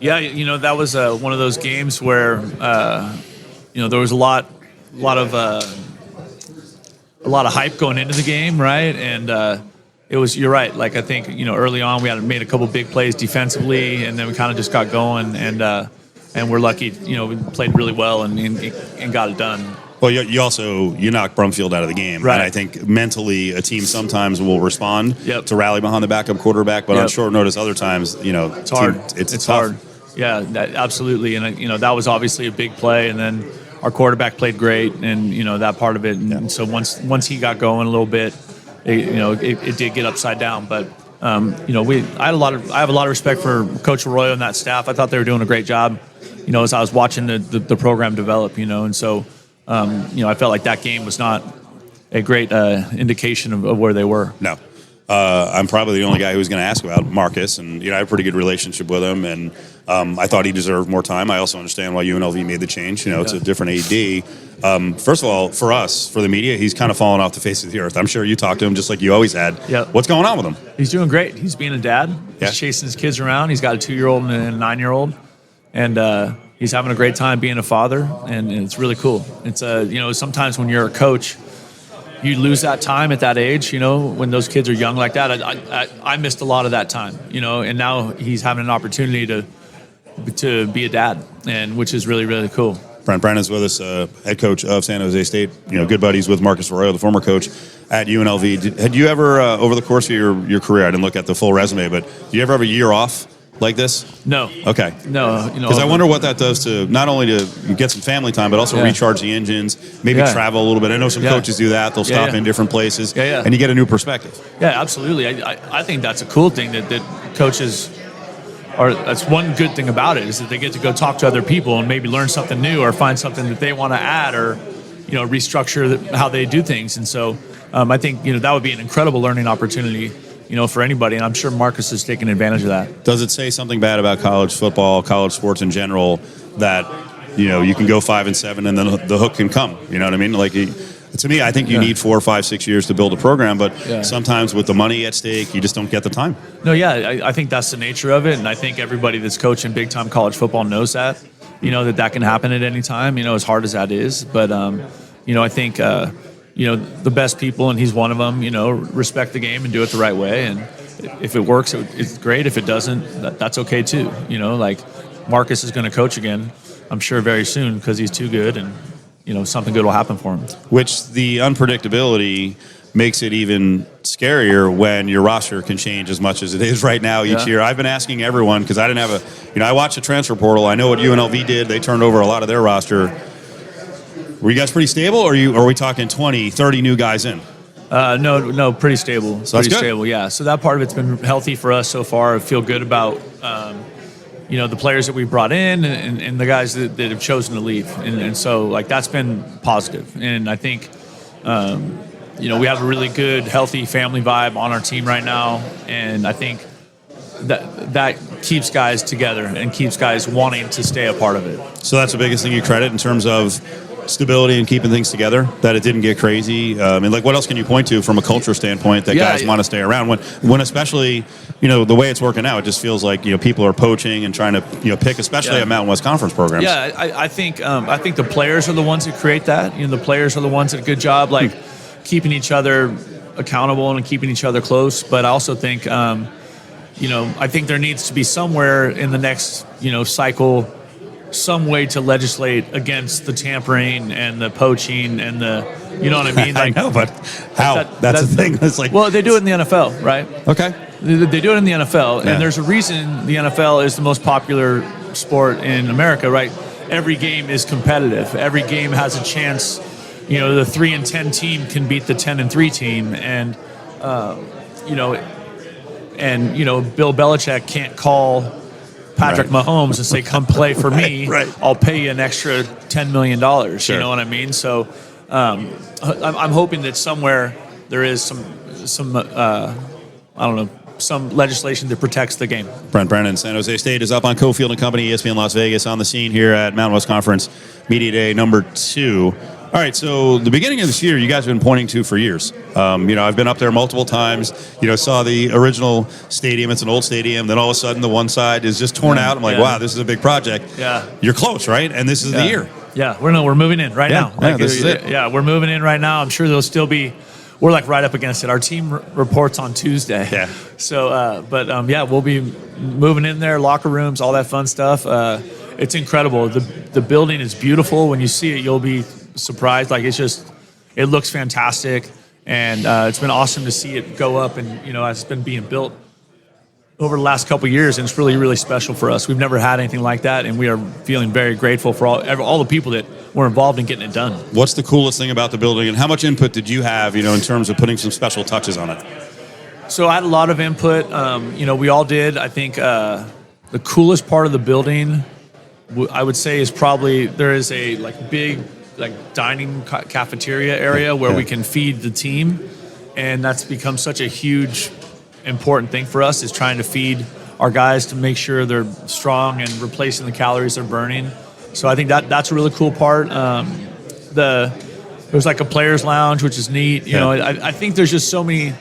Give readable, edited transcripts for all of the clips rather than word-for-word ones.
Yeah, that was one of those games where there was a lot of hype going into the game, right? And it was, you're right. Like, I think early on we had made a couple big plays defensively, and then we kind of just got going, and we're lucky. We played really well and got it done. Well, you also knocked Brumfield out of the game, right? And I think mentally a team sometimes will respond to rally behind the backup quarterback, but on short notice, other times it's hard. It's hard. Yeah, absolutely. And that was obviously a big play, and then our quarterback played great, and that part of it. And so once he got going a little bit, it did get upside down. But I have a lot of respect for Coach Arroyo and that staff. I thought they were doing a great job. As I was watching the program develop, and so. I felt like that game was not a great indication of where they were. No. I'm probably the only guy who was going to ask about Marcus, and I have a pretty good relationship with him, and I thought he deserved more time. I also understand why UNLV made the change. It's a different AD. First of all, for us, for the media, he's kind of fallen off the face of the earth. I'm sure you talked to him just like you always had. Yep. What's going on with him? He's doing great. He's being a dad. He's chasing his kids around. He's got a 2-year-old and a 9-year-old, and he's having a great time being a father, and it's really cool. It's sometimes when you're a coach, you lose that time at that age. When those kids are young like that, I missed a lot of that time. And now he's having an opportunity to be a dad, and which is really, really cool. Brent Brennan's with us, head coach of San Jose State. Good buddies with Marcus Arroyo, the former coach at UNLV. Had you ever, over the course of your career, I didn't look at the full resume, but do you ever have a year off like this? No. Okay. No. Because I wonder what that does to not only to get some family time, but also recharge the engines, maybe travel a little bit. I know some coaches do that. They'll stop in different places, and you get a new perspective. Yeah, absolutely. I think that's a cool thing that coaches are. That's one good thing about it, is that they get to go talk to other people and maybe learn something new or find something that they want to add or restructure how they do things. And so I think that would be an incredible learning opportunity for anybody, and I'm sure Marcus is taking advantage of that. Does it say something bad about college football, college sports in general, that you can go 5-7 and then the hook can come? You know what I mean? Like, to me, I think you need 4, 5, 6 years to build a program, but sometimes with the money at stake, you just don't get the time. No, I think that's the nature of it, and I think everybody that's coaching big-time college football knows that. That can happen at any time. As hard as that is, but I think. The best people, and he's one of them, respect the game and do it the right way. And if it works, it's great. If it doesn't, that's okay too. Like Marcus is going to coach again, I'm sure, very soon, because he's too good, and, something good will happen for him. Which the unpredictability makes it even scarier when your roster can change as much as it is right now each year. I've been asking everyone, because I didn't have I watched the transfer portal. I know what UNLV did. They turned over a lot of their roster. Were you guys pretty stable, or are we talking 20, 30 new guys in? No, pretty stable. So pretty stable, yeah. So that part of it's been healthy for us so far. I feel good about, the players that we brought in and the guys that have chosen to leave. And so, like, that's been positive. And I think, we have a really good, healthy family vibe on our team right now. And I think that keeps guys together and keeps guys wanting to stay a part of it. So that's the biggest thing you credit in terms of stability and keeping things together, that it didn't get crazy. What else can you point to from a culture standpoint that guys want to stay around when especially, the way it's working out, it just feels like, people are poaching and trying to, pick, especially at Mountain West Conference programs. Yeah, I think the players are the ones that create that. The players are the ones that do a good job, like keeping each other accountable and keeping each other close. But I also think, I think there needs to be somewhere in the next, cycle, some way to legislate against the tampering and the poaching and the, you know what I mean? Like, I know, but how? That's the thing. It's like, well, they do it in the NFL, right? Okay. They do it in the NFL, and there's a reason the NFL is the most popular sport in America, right? Every game is competitive. Every game has a chance. The 3-10 team can beat the 10-3 team, and Bill Belichick can't call Patrick Mahomes and say, come play for me. Right. I'll pay you an extra $10 million. Sure. You know what I mean? So I'm hoping that somewhere there is some legislation that protects the game. Brent Brennan, San Jose State is up on Cofield and Company, ESPN Las Vegas, on the scene here at Mountain West Conference Media Day number 2. All right, so the beginning of this year, you guys have been pointing to for years. I've been up there multiple times. Saw the original stadium. It's an old stadium. Then all of a sudden, the one side is just torn out. I'm like, wow, this is a big project. Yeah, you're close, right? And this is the year. Yeah, we're moving in right now. This is it. Yeah, we're moving in right now. I'm sure there'll still be. We're like right up against it. Our team reports on Tuesday. Yeah. So, we'll be moving in there, locker rooms, all that fun stuff. It's incredible. The building is beautiful. When you see it, you'll be surprised. Like it looks fantastic, and it's been awesome to see it go up. And it's been being built over the last couple of years, and it's really, really special for us. We've never had anything like that, and we are feeling very grateful for all the people that were involved in getting it done. What's the coolest thing about the building, and how much input did you have, in terms of putting some special touches on it? So I had a lot of input. We all did. I think the coolest part of the building, I would say, is probably there is a big dining cafeteria area where we can feed the team, and that's become such a huge important thing for us, is trying to feed our guys to make sure they're strong and replacing the calories they're burning. So I think that's a really cool part. There's a players lounge, which is neat. I think there's just so many.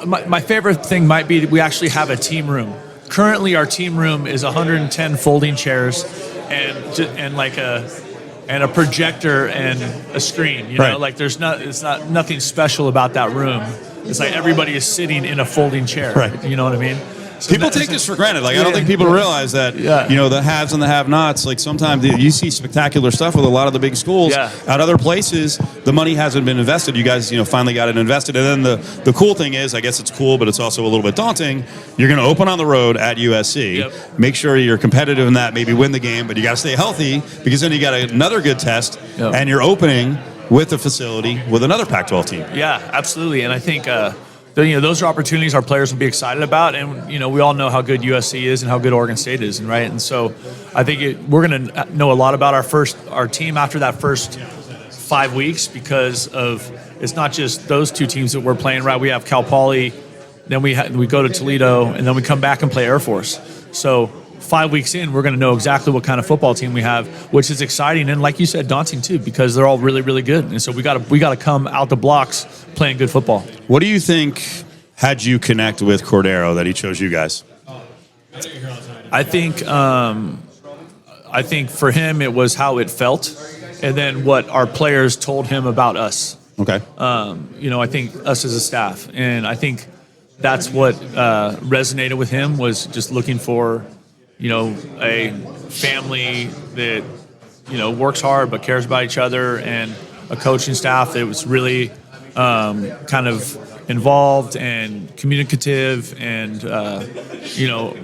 My favorite thing might be that we actually have a team room. Currently, our team room is 110 folding chairs and a projector and a screen. It's nothing special about that room. It's like everybody is sitting in a folding chair. Right. You know what I mean? So people take this for granted. I don't think people realize that, the haves and the have-nots, sometimes you see spectacular stuff with a lot of the big schools. Yeah. At other places, the money hasn't been invested. You guys, finally got it invested. And then the cool thing is, I guess it's cool, but it's also a little bit daunting. You're going to open on the road at USC. Yep. Make sure you're competitive in that, maybe win the game, but you got to stay healthy, because then you got another good test, and you're opening with a facility with another Pac-12 team. Yeah, absolutely. And I think those are opportunities our players will be excited about, and we all know how good USC is and how good Oregon State is, right? And so I think we're going to know a lot about our team after that first 5 weeks, because it's not just those two teams that we're playing, right? We have Cal Poly, then we go to Toledo, and then we come back and play Air Force. So 5 weeks in, we're going to know exactly what kind of football team we have, which is exciting and, like you said, daunting too, because they're all really, really good. And so we got to come out the blocks playing good football. What do you think had you connect with Cordeiro that he chose you guys? I think for him it was how it felt, and then what our players told him about us. Okay. I think us as a staff, and I think that's what resonated with him, was just looking for a family that, works hard but cares about each other, and a coaching staff that was really kind of involved and communicative and,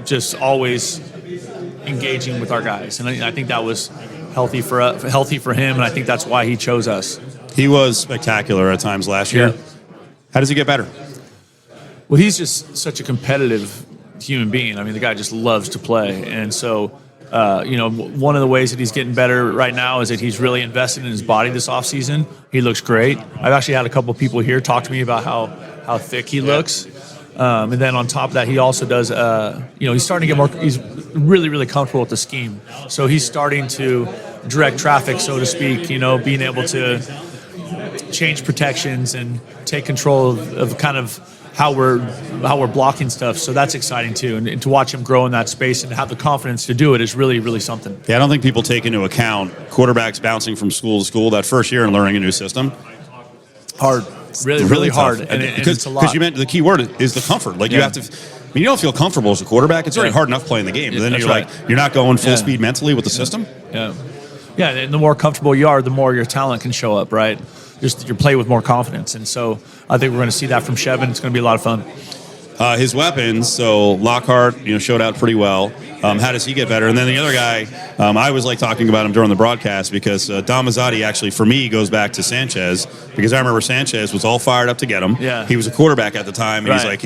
just always engaging with our guys. And I think that was healthy for him, and I think that's why he chose us. He was spectacular at times last year. Yeah. How does he get better? Well, he's just such a competitive human being. I mean, the guy just loves to play. And so, one of the ways that he's getting better right now is that he's really invested in his body this offseason. He looks great. I've actually had a couple of people here talk to me about how thick he looks. And then on top of that, he also does, he's starting to get more, he's really, really comfortable with the scheme. So he's starting to direct traffic, so to speak, being able to change protections and take control of kind of how we're blocking stuff. So that's exciting too. And to watch him grow in that space and have the confidence to do it is really, really something. Yeah, I don't think people take into account quarterbacks bouncing from school to school that first year and learning a new system. Hard. Really hard. And it's a lot. Because you meant the key word is the comfort. You have to, you don't feel comfortable as a quarterback. It's already hard enough playing the game. But then you're not going full speed mentally with the system. Yeah. Yeah, and the more comfortable you are, the more your talent can show up, right? Just you play with more confidence. And so I think we're going to see that from Chevan. It's going to be a lot of fun. His weapons, so Lockhart, showed out pretty well. How does he get better? And then the other guy, I was talking about him during the broadcast, because Dom Mazotti actually, for me, goes back to Sanchez, because I remember Sanchez was all fired up to get him. Yeah. He was a quarterback at the time, and he's like,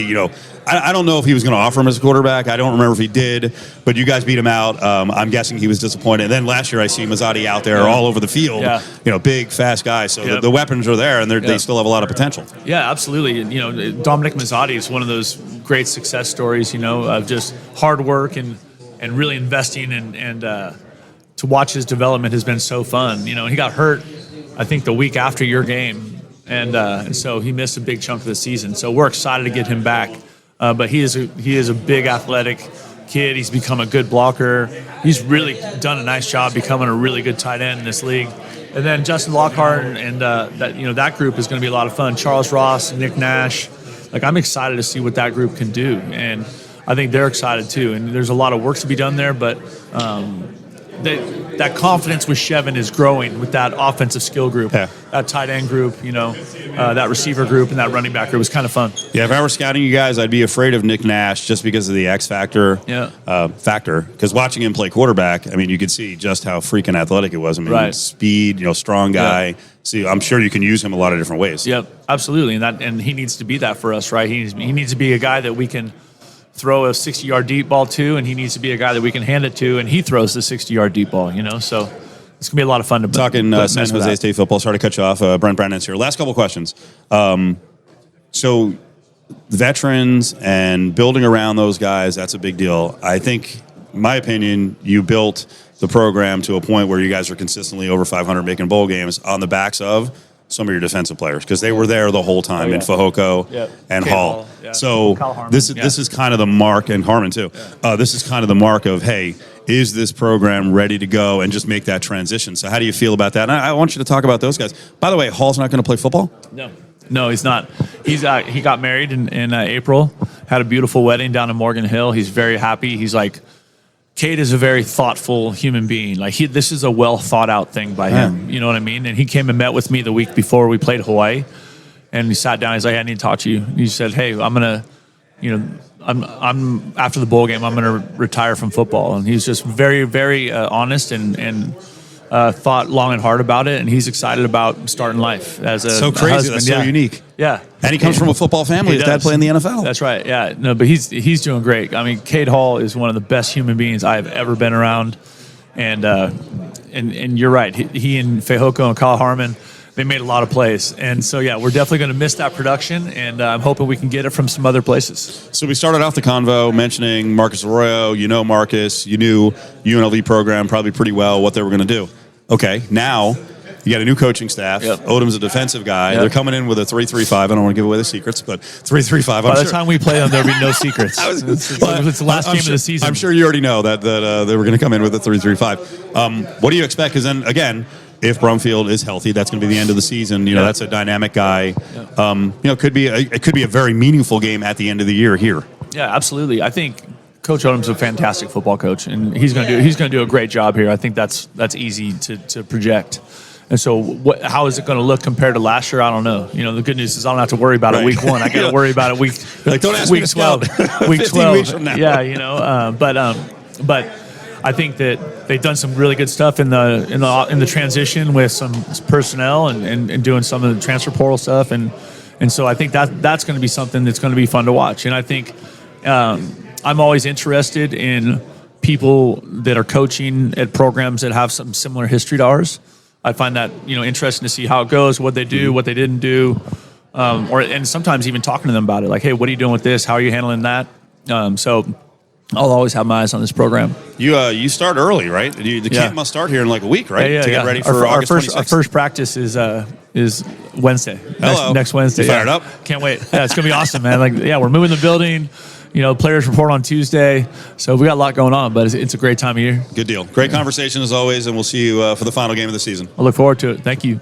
I don't know if he was going to offer him as a quarterback. I don't remember if he did, but you guys beat him out. I'm guessing he was disappointed. And then last year I see Mazotti out there all over the field, big, fast guy. So the weapons are there, and they still have a lot of potential. Yeah, absolutely. Dominick Mazotti is one of those great success stories, of just hard work and really investing, and to watch his development has been so fun. He got hurt I think, the week after your game. And so he missed a big chunk of the season. So we're excited to get him back. But he is a big athletic kid. He's become a good blocker. He's really done a nice job becoming a really good tight end in this league. And then Justin Lockhart and that group is going to be a lot of fun. Charles Ross, Nick Nash. Like, I'm excited to see what that group can do. And I think they're excited too. And there's a lot of work to be done there, but that confidence with Chevan is growing with that offensive skill group, that tight end group, that receiver group, and that running back group. It was kind of fun. Yeah, if I were scouting you guys, I'd be afraid of Nick Nash just because of the X factor. Because watching him play quarterback, I mean, you could see just how freaking athletic it was. I mean, speed, strong guy. Yeah. See, I'm sure you can use him a lot of different ways. Yep, absolutely, and he needs to be that for us, right? He needs to be a guy that we can throw a 60-yard deep ball to, and he needs to be a guy that we can hand it to, and he throws the 60-yard deep ball, So it's going to be a lot of fun to talking San Jose State football. Sorry to cut you off. Brent Brennan's here. Last couple questions. So veterans and building around those guys, that's a big deal. I think, in my opinion, you built the program to a point where you guys are consistently over 500 making bowl games on the backs of some of your defensive players, because they were there the whole time in Fehoko and Hall. So this is kind of the mark, and Harmon too. This is kind of the mark of, hey, is this program ready to go and just make that transition? So how do you feel about that? And I want you to talk about those guys. By the way, Hall's not going to play football? No, he's not. He got married in April, had a beautiful wedding down in Morgan Hill. He's very happy. He's like, Cade is a very thoughtful human being. Like, this is a well thought out thing by him. You know what I mean? And he came and met with me the week before we played Hawaii, and he sat down. He's like, I need to talk to you. He said, hey, I'm gonna, I'm after the bowl game, I'm gonna retire from football. And he's just very, very honest and thought long and hard about it. And he's excited about starting life as a so crazy. Husband. That's so unique. Yeah. And he comes from a football family. His dad played in the NFL. That's right. Yeah. No, but he's doing great. I mean, Cade Hall is one of the best human beings I have ever been around. And you're right. He and Fehoko and Kyle Harmon, they made a lot of plays. And so, yeah, we're definitely going to miss that production, and I'm hoping we can get it from some other places. So we started off the convo mentioning Marcus Arroyo. Marcus. You knew UNLV program probably pretty well, what they were going to do. Okay, now you got a new coaching staff. Odom's a defensive guy. They're coming in with a 3-3-5. I don't want to give away the secrets, but 3-3-5. By the time we play them, there'll be no secrets. It's the last game of the season. I'm sure you already know that they were going to come in with a 3-3-5. What do you expect? Because then, again, if Brumfield is healthy, that's going to be the end of the season. That's a dynamic guy. It could be a very meaningful game at the end of the year here. Yeah, absolutely. I think Coach Odom's a fantastic football coach, and he's going to do a great job here. I think that's easy to project. And so, how is it going to look compared to last year? I don't know. The good news is I don't have to worry about it week 1. I got to worry about it week. Don't ask week me to 12. Week 12. Weeks from now. Yeah, but I think that they've done some really good stuff in the transition with some personnel and doing some of the transfer portal stuff, and so I think that's going to be something that's going to be fun to watch. And I think I'm always interested in people that are coaching at programs that have some similar history to ours. I find that interesting to see how it goes, what they do, what they didn't do, and sometimes even talking to them about it. Like, hey, what are you doing with this? How are you handling that? So I'll always have my eyes on this program. You start early, right? The camp must start here in like a week, right? To get ready for August 26th. Our first practice is Wednesday. Next Wednesday. Fired up? Can't wait. Yeah, it's gonna be awesome, man. We're moving the building. Players report on Tuesday. So we got a lot going on, but it's a great time of year. Good deal. Great conversation as always, and we'll see you for the final game of the season. I look forward to it. Thank you.